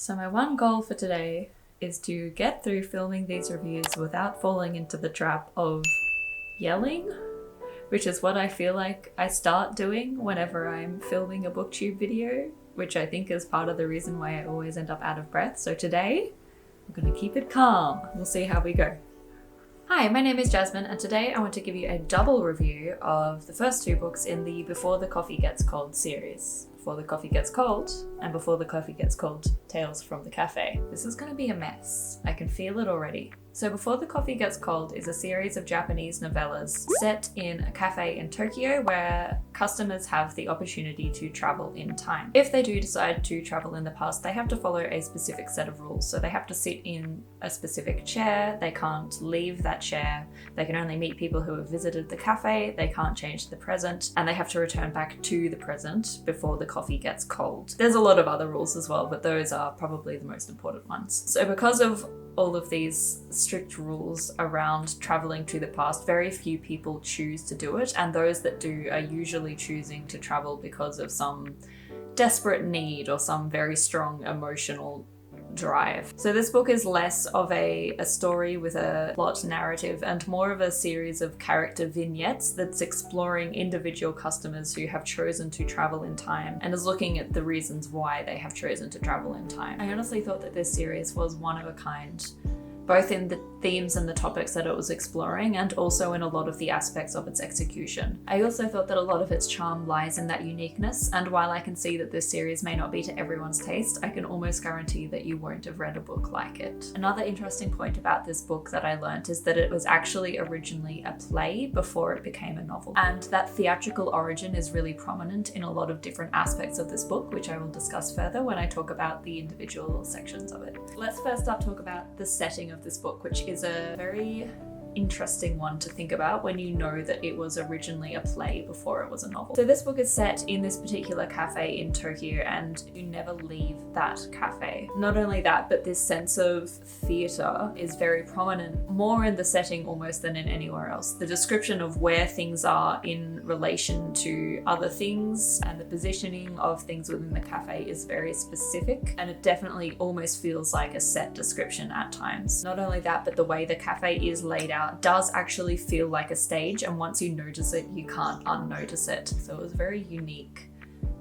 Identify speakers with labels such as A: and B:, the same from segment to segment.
A: So my one goal for today is to get through filming these reviews without falling into the trap of yelling, which is what I feel like I start doing whenever I'm filming a booktube video, which I think is part of the reason why I always end up out of breath. So today, I'm gonna keep it calm. We'll see how we go. Hi, my name is Jasmine, and today I want to give you a double review of the first two books in the Before the Coffee Gets Cold series. Before the Coffee Gets Cold and Before the Coffee Gets Cold, Tales from the Cafe. This is going to be a mess. I can feel it already. So Before the Coffee Gets Cold is a series of Japanese novellas set in a cafe in Tokyo where customers have the opportunity to travel in time. If they do decide to travel in the past, they have to follow a specific set of rules. So they have to sit in a specific chair, they can't leave that chair, they can only meet people who have visited the cafe, they can't change the present, and they have to return back to the present before the coffee gets cold. There's a lot of other rules as well, but those are probably the most important ones. So because of all of these strict rules around traveling to the past, very few people choose to do it, and those that do are usually choosing to travel because of some desperate need or some very strong emotional drive. So this book is less of a story with a plot narrative and more of a series of character vignettes that's exploring individual customers who have chosen to travel in time and is looking at the reasons why they have chosen to travel in time. I honestly thought that this series was one of a kind, both in the themes and the topics that it was exploring and also in a lot of the aspects of its execution. I also thought that a lot of its charm lies in that uniqueness, and while I can see that this series may not be to everyone's taste, I can almost guarantee that you won't have read a book like it. Another interesting point about this book that I learned is that it was actually originally a play before it became a novel, and that theatrical origin is really prominent in a lot of different aspects of this book, which I will discuss further when I talk about the individual sections of it. Let's first start talk about the setting of this book, which is a very interesting one to think about when you know that it was originally a play before it was a novel. So this book is set in this particular cafe in Tokyo, and you never leave that cafe. Not only that, but this sense of theatre is very prominent, more in the setting almost than in anywhere else. The description of where things are in relation to other things and the positioning of things within the cafe is very specific, and it definitely almost feels like a set description at times. Not only that, but the way the cafe is laid out does actually feel like a stage, and once you notice it, you can't unnotice it. So it was a very unique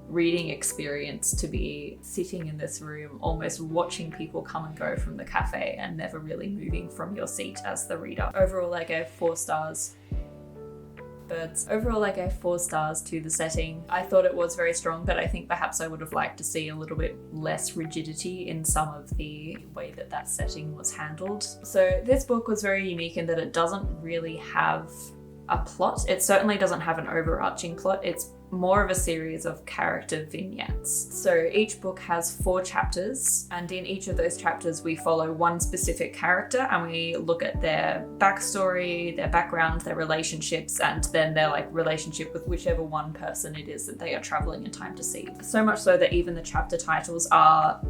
A: reading experience to be sitting in this room, almost watching people come and go from the cafe and never really moving from your seat as the reader. Overall, I gave 4 stars. Overall, I gave 4 stars to the setting. I thought it was very strong, but I think perhaps I would have liked to see a little bit less rigidity in some of the way that that setting was handled. So this book was very unique in that it doesn't really have a plot. It certainly doesn't have an overarching plot. It's more of a series of character vignettes. So each book has 4 chapters, and in each of those chapters we follow one specific character and we look at their backstory, their background, their relationships, and then their relationship with whichever one person it is that they are traveling in time to see. So much so that even the chapter titles are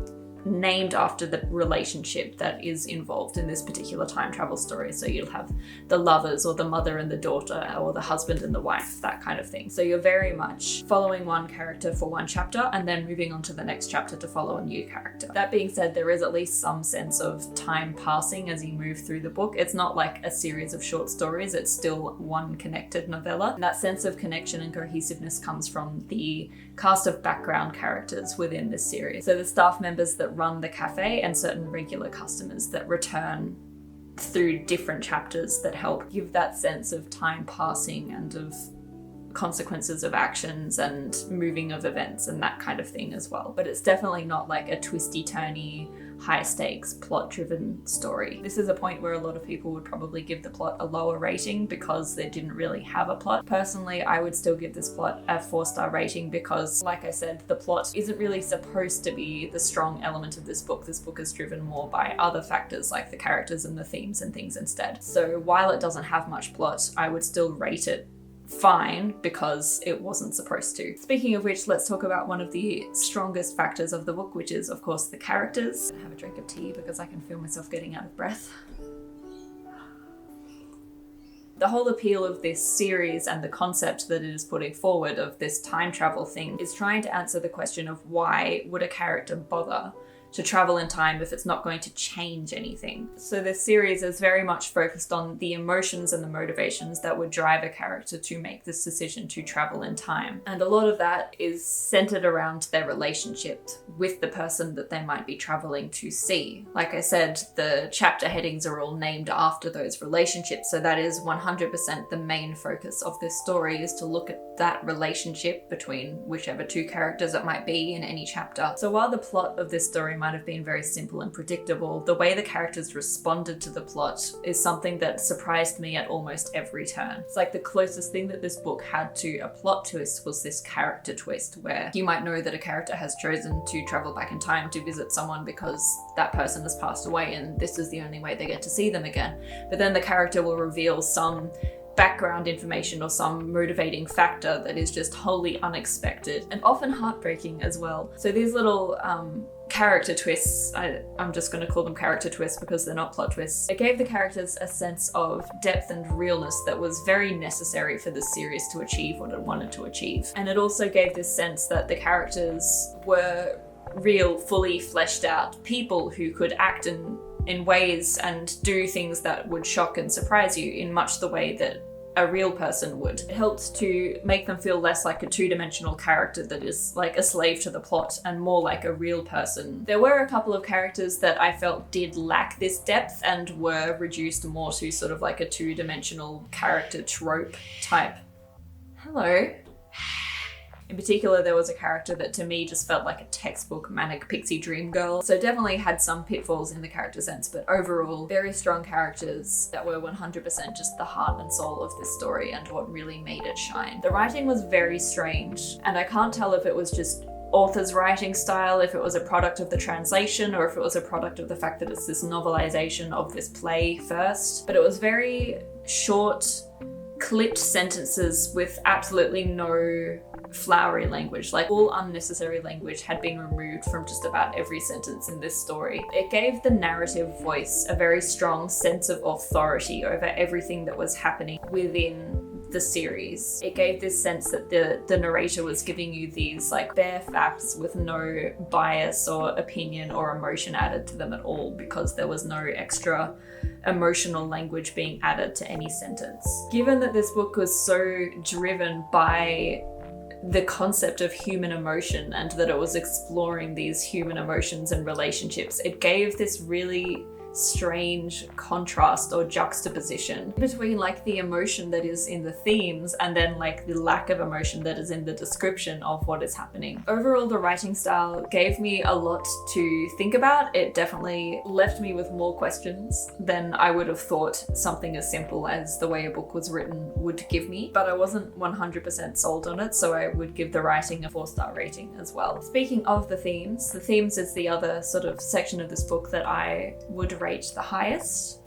A: named after the relationship that is involved in this particular time travel story. So you'll have the lovers, or the mother and the daughter, or the husband and the wife, that kind of thing. So you're very much following one character for one chapter and then moving on to the next chapter to follow a new character. That being said, there is at least some sense of time passing as you move through the book. It's not like a series of short stories, it's still one connected novella. And that sense of connection and cohesiveness comes from the cast of background characters within this series. So the staff members that run the cafe and certain regular customers that return through different chapters that help give that sense of time passing and of consequences of actions and moving of events and that kind of thing as well. But it's definitely not like a twisty-turny, high-stakes, plot-driven story. This is a point where a lot of people would probably give the plot a lower rating because they didn't really have a plot. Personally, I would still give this plot a 4-star rating because, like I said, the plot isn't really supposed to be the strong element of this book. This book is driven more by other factors like the characters and the themes and things instead. So while it doesn't have much plot, I would still rate it fine because it wasn't supposed to. Speaking of which, let's talk about one of the strongest factors of the book, which is of course the characters. Have a drink of tea because I can feel myself getting out of breath. The whole appeal of this series and the concept that it is putting forward of this time travel thing is trying to answer the question of why would a character bother to travel in time if it's not going to change anything. So this series is very much focused on the emotions and the motivations that would drive a character to make this decision to travel in time. And a lot of that is centered around their relationship with the person that they might be traveling to see. Like I said, the chapter headings are all named after those relationships, so that is 100% the main focus of this story, is to look at that relationship between whichever two characters it might be in any chapter. So while the plot of this story might have been very simple and predictable, the way the characters responded to the plot is something that surprised me at almost every turn. It's like the closest thing that this book had to a plot twist was this character twist, where you might know that a character has chosen to travel back in time to visit someone because that person has passed away and this is the only way they get to see them again. But then the character will reveal some background information or some motivating factor that is just wholly unexpected and often heartbreaking as well. So these little character twists, I'm just going to call them character twists because they're not plot twists. It gave the characters a sense of depth and realness that was very necessary for this series to achieve what it wanted to achieve. And it also gave this sense that the characters were real, fully fleshed out people who could act in ways and do things that would shock and surprise you in much the way that a real person would. It helped to make them feel less like a two-dimensional character that is like a slave to the plot and more like a real person. There were a couple of characters that I felt did lack this depth and were reduced more to sort of like a two-dimensional character trope type. Hello. In particular, there was a character that to me just felt like a textbook manic pixie dream girl. So definitely had some pitfalls in the character sense, but overall, very strong characters that were 100% just the heart and soul of this story and what really made it shine. The writing was very strange, and I can't tell if it was just author's writing style, if it was a product of the translation, or if it was a product of the fact that it's this novelization of this play first. But it was very short, clipped sentences with absolutely no flowery language. Like all unnecessary language had been removed from just about every sentence in this story. It gave the narrative voice a very strong sense of authority over everything that was happening within the series. It gave this sense that the narrator was giving you these like bare facts with no bias or opinion or emotion added to them at all, because there was no extra emotional language being added to any sentence. Given that this book was so driven by the concept of human emotion and that it was exploring these human emotions and relationships, it gave this really strange contrast or juxtaposition between like the emotion that is in the themes and then like the lack of emotion that is in the description of what is happening. Overall, the writing style gave me a lot to think about. It definitely left me with more questions than I would have thought something as simple as the way a book was written would give me, but I wasn't 100% sold on it, so I would give the writing a 4-star rating as well. Speaking of the themes is the other sort of section of this book that I would rate the highest.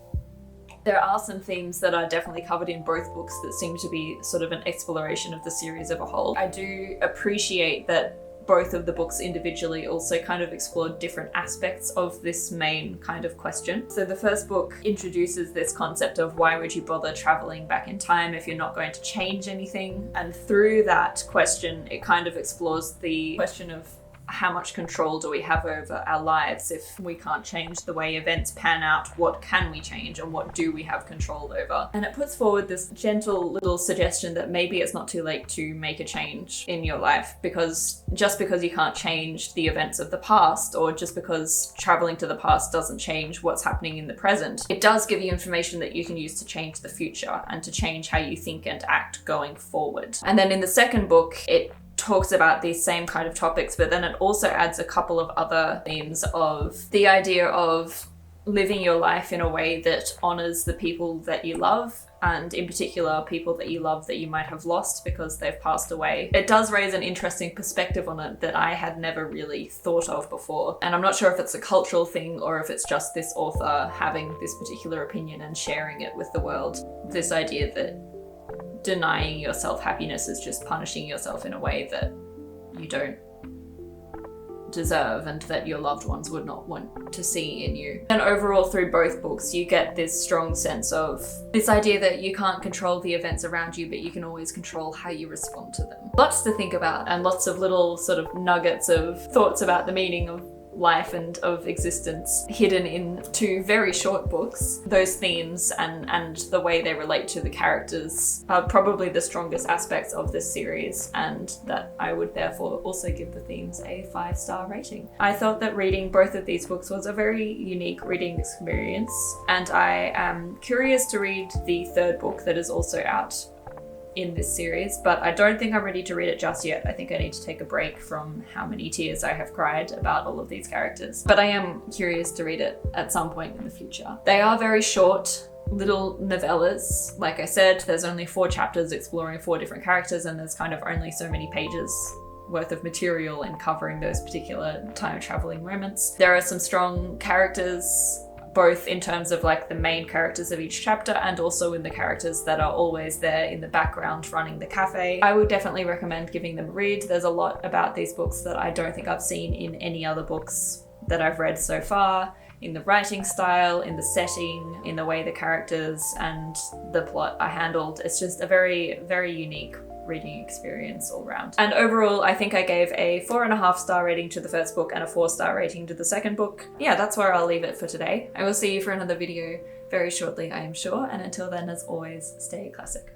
A: There are some themes that are definitely covered in both books that seem to be sort of an exploration of the series of a whole. I do appreciate that both of the books individually also kind of explored different aspects of this main kind of question. So the first book introduces this concept of why would you bother traveling back in time if you're not going to change anything? And through that question, it kind of explores the question of how much control do we have over our lives if we can't change the way events pan out? What can we change and what do we have control over? And it puts forward this gentle little suggestion that maybe it's not too late to make a change in your life, because just because you can't change the events of the past, or just because traveling to the past doesn't change what's happening in the present, it does give you information that you can use to change the future and to change how you think and act going forward. And then in the second book, it talks about these same kind of topics, but then it also adds a couple of other themes of the idea of living your life in a way that honors the people that you love, and in particular people that you love that you might have lost because they've passed away. It does raise an interesting perspective on it that I had never really thought of before, and I'm not sure if it's a cultural thing or if it's just this author having this particular opinion and sharing it with the world. This idea that denying yourself happiness is just punishing yourself in a way that you don't deserve and that your loved ones would not want to see in you. And overall, through both books, you get this strong sense of this idea that you can't control the events around you, but you can always control how you respond to them. Lots to think about, and lots of little sort of nuggets of thoughts about the meaning of life and of existence hidden in 2 very short books. Those themes and the way they relate to the characters are probably the strongest aspects of this series, and that I would therefore also give the themes a 5-star rating. I thought that reading both of these books was a very unique reading experience, and I am curious to read the 3rd book that is also out in this series, but I don't think I'm ready to read it just yet. I think I need to take a break from how many tears I have cried about all of these characters. But I am curious to read it at some point in the future. They are very short little novellas. Like I said, there's only 4 chapters exploring 4 different characters, and there's kind of only so many pages worth of material in covering those particular time traveling moments. There are some strong characters, both in terms of like the main characters of each chapter and also in the characters that are always there in the background running the cafe. I would definitely recommend giving them a read. There's a lot about these books that I don't think I've seen in any other books that I've read so far, in the writing style, in the setting, in the way the characters and the plot are handled. It's just a very, very unique reading experience all round. And overall, I think I gave a 4.5-star rating to the first book and a 4-star rating to the second book. Yeah, that's where I'll leave it for today. I will see you for another video very shortly, I am sure, and until then, as always, stay classic.